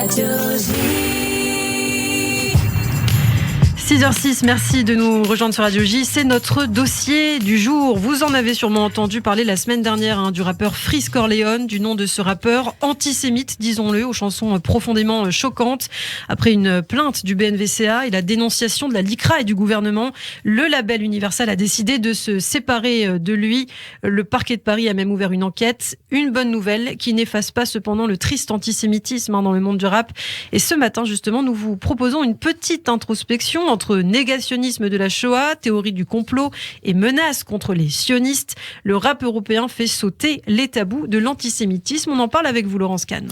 Radio J. 6h06, merci de nous rejoindre sur Radio J. C'est notre dossier du jour. Vous en avez sûrement entendu parler la semaine dernière du rappeur Freeze Corleone, du nom de ce rappeur antisémite, disons-le, aux chansons profondément choquantes. Après une plainte du BNVCA et la dénonciation de la LICRA et du gouvernement, le label Universal a décidé de se séparer de lui. Le parquet de Paris a même ouvert une enquête. Une bonne nouvelle qui n'efface pas cependant le triste antisémitisme dans le monde du rap. Et ce matin, justement, nous vous proposons une petite introspection entre négationnisme de la Shoah, théorie du complot et menaces contre les sionistes. Le rap européen fait sauter les tabous de l'antisémitisme. On en parle avec vous, Laurence Kahn.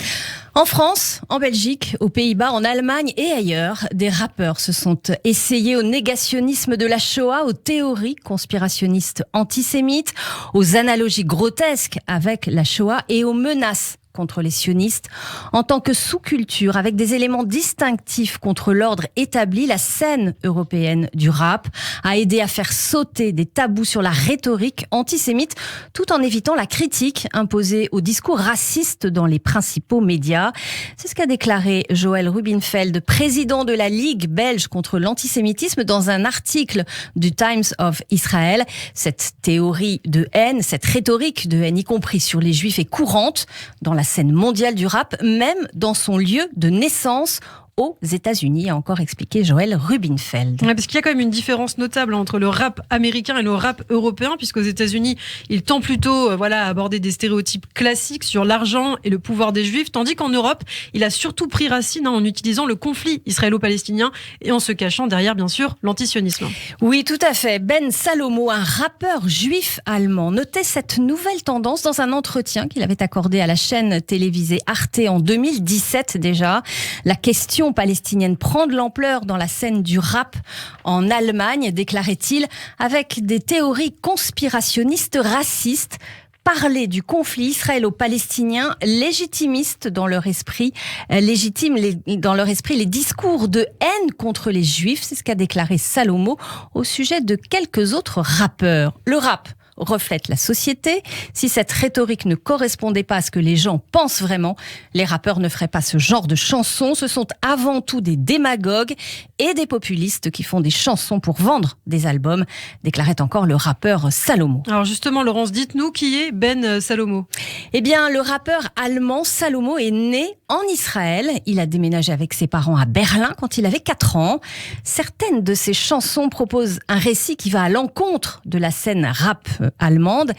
En France, en Belgique, aux Pays-Bas, en Allemagne et ailleurs, des rappeurs se sont essayés au négationnisme de la Shoah, aux théories conspirationnistes antisémites, aux analogies grotesques avec la Shoah et aux menaces contre les sionistes. En tant que sous-culture, avec des éléments distinctifs contre l'ordre établi, la scène européenne du rap a aidé à faire sauter des tabous sur la rhétorique antisémite, tout en évitant la critique imposée au discours raciste dans les principaux médias. C'est ce qu'a déclaré Joël Rubinfeld, président de la Ligue belge contre l'antisémitisme, dans un article du Times of Israel. Cette théorie de haine, cette rhétorique de haine, y compris sur les juifs, est courante dans la scène mondiale du rap, même dans son lieu de naissance, aux États-Unis, a encore expliqué Joël Rubinfeld. Ouais, parce qu'il y a quand même une différence notable entre le rap américain et le rap européen, puisqu'aux États-Unis, il tend plutôt à aborder des stéréotypes classiques sur l'argent et le pouvoir des Juifs, tandis qu'en Europe, il a surtout pris racine en utilisant le conflit israélo-palestinien et en se cachant derrière, bien sûr, l'antisionisme. Oui, tout à fait. Ben Salomo, un rappeur juif allemand, notait cette nouvelle tendance dans un entretien qu'il avait accordé à la chaîne télévisée Arte en 2017 déjà. La question palestinienne prend de l'ampleur dans la scène du rap en Allemagne, déclarait-il, avec des théories conspirationnistes racistes. Parler du conflit israélo-palestinien légitime dans leur esprit les discours de haine contre les juifs. C'est ce qu'a déclaré Salomo au sujet de quelques autres rappeurs. Le rap reflète la société. Si cette rhétorique ne correspondait pas à ce que les gens pensent vraiment, les rappeurs ne feraient pas ce genre de chansons. Ce sont avant tout des démagogues et des populistes qui font des chansons pour vendre des albums, déclarait encore le rappeur Salomo. Alors justement, Laurence, dites-nous qui est Ben Salomo. Eh bien, le rappeur allemand Salomo est né en Israël. Il a déménagé avec ses parents à Berlin quand il avait 4 ans. Certaines de ses chansons proposent un récit qui va à l'encontre de la scène rap allemande.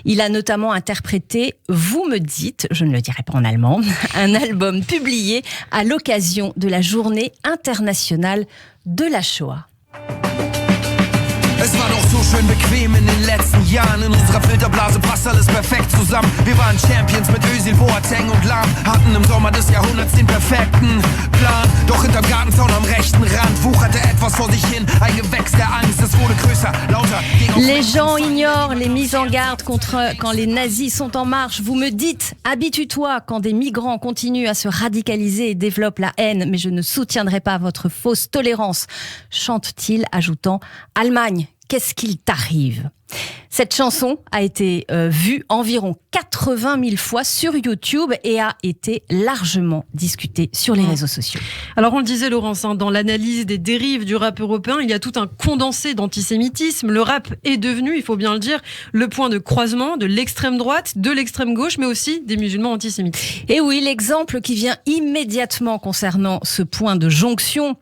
Il a notamment interprété « Vous me dites », je ne le dirai pas en allemand, un album publié à l'occasion de la Journée internationale de la Shoah. Es war doch so schön bequem in den letzten Jahren. In unserer Filterblase passt alles perfekt zusammen. Wir waren Champions mit Özil, Boateng und Lahm. Hatten im Sommer des Jahrhunderts den perfekten Plan. Doch hinterm Gartenzaun am rechten Rand wucherte etwas vor sich hin. Ein Gewächs der Angst, es wurde größer, lauter. Les gens ignorent les mises en garde contre quand les nazis sont en marche. Vous me dites, habitue-toi quand des migrants continuent à se radicaliser et développent la haine. Mais je ne soutiendrai pas votre fausse tolérance, chante-t-il, ajoutant « Allemagne, qu'est-ce qu'il t'arrive ?» Cette chanson a été vue environ 80 000 fois sur YouTube et a été largement discutée sur les réseaux sociaux. Alors on le disait, Laurence, dans l'analyse des dérives du rap européen, il y a tout un condensé d'antisémitisme. Le rap est devenu, il faut bien le dire, le point de croisement de l'extrême droite, de l'extrême gauche, mais aussi des musulmans antisémites. Et oui, l'exemple qui vient immédiatement concernant ce point de jonction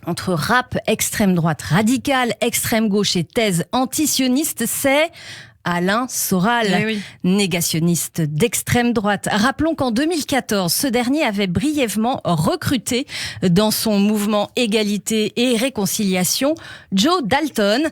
entre rap, extrême droite radicale, extrême gauche et thèse antisioniste, c'est Alain Soral, oui. Négationniste d'extrême droite. Rappelons qu'en 2014, ce dernier avait brièvement recruté dans son mouvement Égalité et Réconciliation Joe Dalton,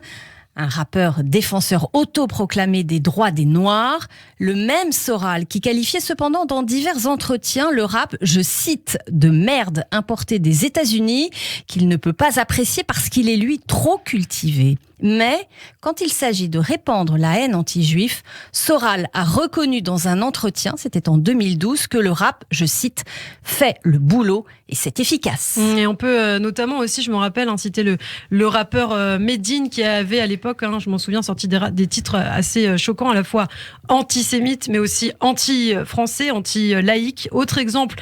un rappeur défenseur autoproclamé des droits des Noirs, le même Soral qui qualifiait cependant dans divers entretiens le rap, je cite, de merde importé des États-Unis, qu'il ne peut pas apprécier parce qu'il est lui trop cultivé. Mais quand il s'agit de répandre la haine anti-juif, Soral a reconnu dans un entretien, c'était en 2012, que le rap, je cite, fait le boulot et c'est efficace. Et on peut notamment aussi, je me rappelle, citer le rappeur Medine qui avait à l'époque l'époque, je m'en souviens, sorti des titres assez choquants, à la fois antisémites, mais aussi anti-français, anti-laïcs. Autre exemple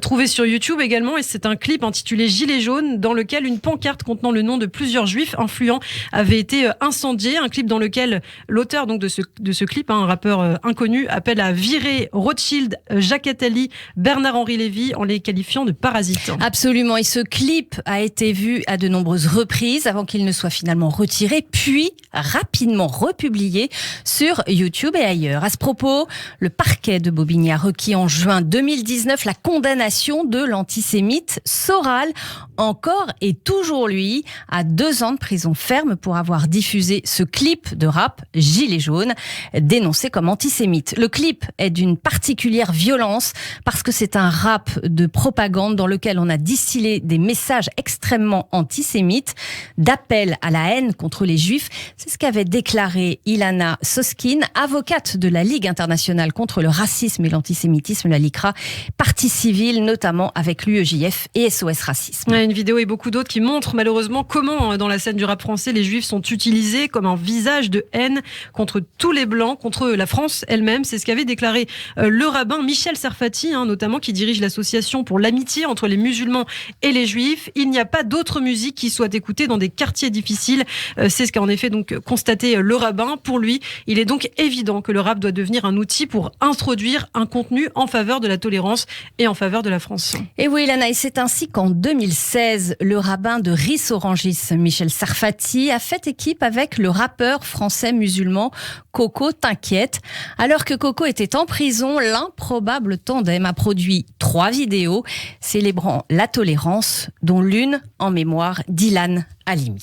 trouvé sur YouTube également, et c'est un clip intitulé Gilets jaunes, dans lequel une pancarte contenant le nom de plusieurs juifs influents avait été incendiée. Un clip dans lequel l'auteur donc de ce clip, un rappeur inconnu, appelle à virer Rothschild, Jacques Attali, Bernard-Henri Lévy en les qualifiant de parasites. Absolument, et ce clip a été vu à de nombreuses reprises avant qu'il ne soit finalement retiré, puis rapidement republié sur YouTube et ailleurs. À ce propos, le parquet de Bobigny a requis en juin 2019 la condamnation de l'antisémite Soral, encore et toujours lui, à 2 ans de prison ferme pour avoir diffusé ce clip de rap Gilets jaunes, dénoncé comme antisémite. Le clip est d'une particulière violence parce que c'est un rap de propagande dans lequel on a distillé des messages extrêmement antisémites, d'appel à la haine contre les juifs. C'est ce qu'avait déclaré Ilana Soskin, avocate de la Ligue internationale contre le racisme et l'antisémitisme, la LICRA, partie civile notamment avec l'UEJF et SOS Racisme. Une vidéo et beaucoup d'autres qui montrent malheureusement comment dans la scène du rap français les juifs sont utilisés comme un visage de haine contre tous les blancs, contre la France elle-même. C'est ce qu'avait déclaré le rabbin Michel Serfati, notamment, qui dirige l'association pour l'amitié entre les musulmans et les juifs. Il n'y a pas d'autre musique qui soit écoutée dans des quartiers difficiles. C'est ce qu'a en effet donc constaté le rabbin. Pour lui, il est donc évident que le rap doit devenir un outil pour introduire un contenu en faveur de la tolérance et en faveur de la France. Et oui, Ilana, et c'est ainsi qu'en 2016, le rabbin de Ris-Orangis, Michel Serfati, a fait équipe avec le rappeur français musulman Coco T'inquiète. Alors que Coco était en prison, l'improbable tandem a produit 3 vidéos célébrant la tolérance, dont l'une en mémoire d'Ilan Halimi.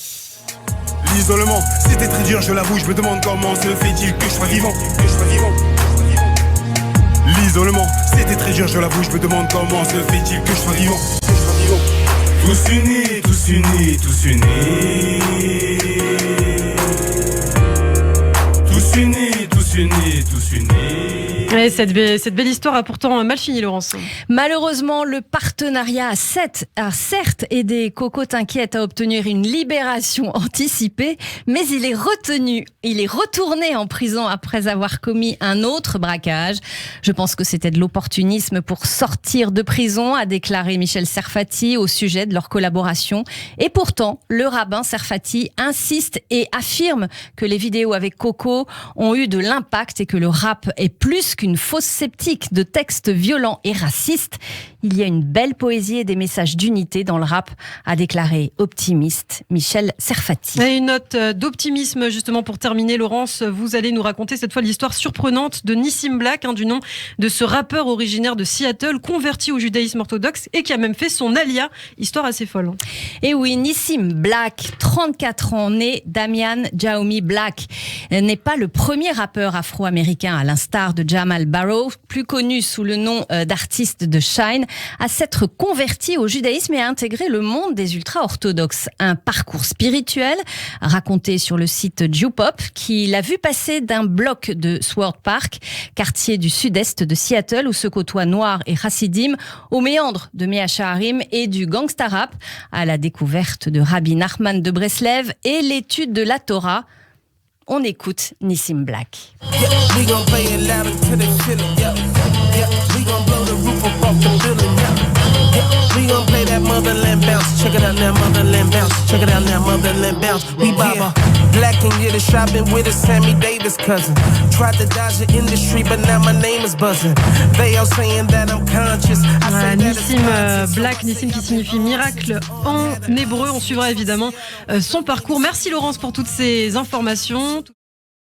L'isolement, c'était très dur, je l'avoue, je me demande comment se fait-il que je sois vivant, L'isolement, c'était très dur, je l'avoue, je me demande comment se fait-il que je sois vivant, Tous unis, tous unis, tous unis. Tous unis, tous unis, tous unis. Ouais, cette belle histoire a pourtant mal fini, Laurence. Malheureusement, le partenariat a certes aidé Coco T'inquiète à obtenir une libération anticipée, mais il est retourné en prison après avoir commis un autre braquage. Je pense que c'était de l'opportunisme pour sortir de prison, a déclaré Michel Serfati au sujet de leur collaboration. Et pourtant, le rabbin Serfati insiste et affirme que les vidéos avec Coco ont eu de l'impact et que le rap est plus qu'une fausse sceptique de textes violents et racistes. Il y a une belle poésie et des messages d'unité dans le rap, a déclaré optimiste Michel Serfati. Et une note d'optimisme justement pour terminer, Laurence, vous allez nous raconter cette fois l'histoire surprenante de Nissim Black, du nom de ce rappeur originaire de Seattle, converti au judaïsme orthodoxe et qui a même fait son alia. Histoire assez folle. Et oui, Nissim Black, 34 ans, né Damian Jaomi Black, n'est pas le premier rappeur afro-américain, à l'instar de Jamal Barrow, plus connu sous le nom d'artiste de Shine, à s'être converti au judaïsme et à intégrer le monde des ultra-orthodoxes. Un parcours spirituel raconté sur le site Jewpop qui l'a vu passer d'un bloc de Sword Park, quartier du sud-est de Seattle où se côtoient noirs et chassidim, aux méandres de Mea Shearim et du gangsta rap, à la découverte de Rabbi Nachman de Breslev et l'étude de la Torah. On écoute Nissim Black. We gon' play that motherland bounce. Check it out now, motherland bounce. Check it out now, motherland bounce. We Baba Black and get a shopping with a Sammy Davis cousin. Tried to dodge the industry, but now my name is buzzing. They all saying that I'm conscious. Nissim Black, Nissim qui signifie miracle en hébreu. On suivra évidemment son parcours. Merci Laurence pour toutes ces informations.